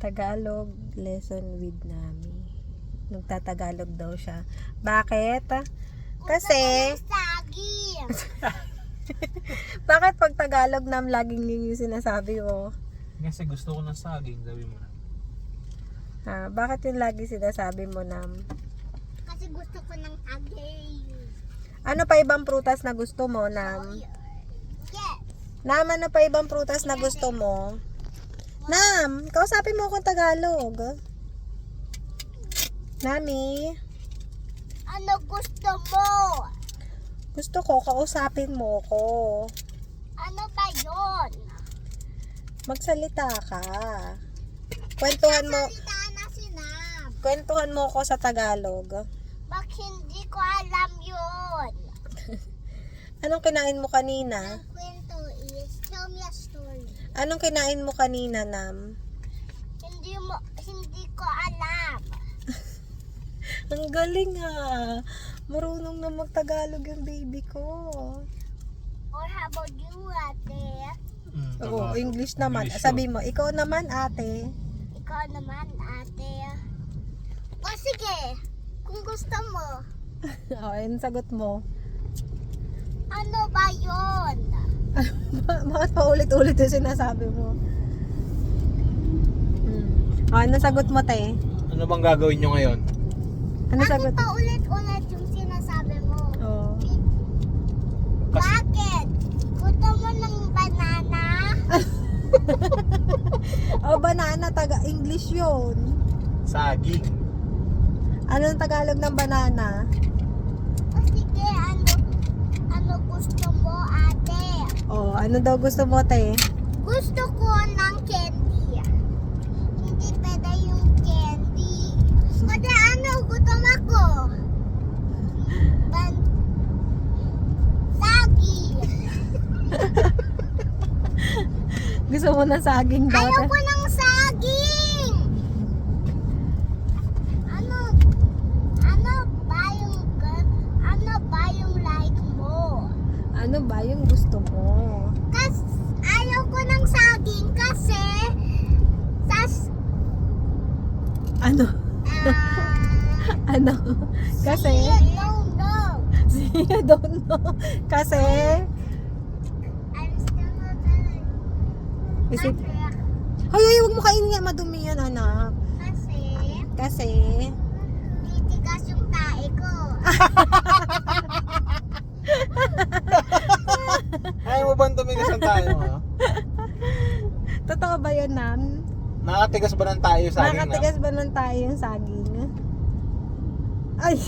Tagalog lesson with Nami. Nagtatagalog daw siya. Bakit? Kasi Saging. bakit pag Tagalog Nam laging yun yung sinasabi mo? Kasi gusto ko ng saging, sabi mo na. Ha, bakit yung lagi sinasabi mo Nam? Kasi gusto ko ng saging. Ano pa ibang prutas na gusto mo Nam? Yes. Nam, ano pa ibang prutas na gusto mo? Nam, kausapin mo akong Tagalog. Nami, Ano gusto mo? gusto ko kausapin mo ko. Ano ba yun? Magsalita ka. Kwentuhan mo, Salita na si Nam. kwentuhan mo ko sa Tagalog. Bak hindi ko alam yun. Anong kinain mo kanina? Ang kwento is, tell me a story. Anong kinain mo kanina, Nam? Hindi ko alam. Ang galing ha. Marunong na magtagalog yung baby ko. Or how about you, ate? Oo, English naman. English Sabi mo, ikaw naman ate. Ikaw naman, ate. O sige, kung gusto mo, Oo, yun sagot mo. ano ba yun? Bakit paulit-ulit yung sinasabi mo? Ano sagot mo, te? Ano bang gagawin nyo ngayon? Ano Bakit sagot? pa ulit-ulit yung sinasabi mo? Oo. Bakit? Gusto mo ng banana? Oh, banana, taga-English yun. Saging. Anong Tagalog ng banana? O sige, ano gusto mo, ate? Oh, ano daw gusto mo, te? Gusto ko ng candy. Hindi pwede yung candy. Kundi ano, gutom ako. Saging. Gusto mo ng saging daw, Ayaw te? ko ng saging. Ano ba yung like mo? Ano ba yung gusto mo? Ayaw ko ng saging kasi Ano? Ano? Kasi? don't know. I don't know. Kasi? I'm still not telling. Isip. Hoy, huwag mo kainin yan. Madumi yan, anak. Kasi? Titigas yung tae ko. Ayaw mo ba tumigas ng tayo mo? Totoo ba yun, Nam? Nakatigas ba ng tayo saging na? Nakatigas ba ng tayo yung saging? Ay!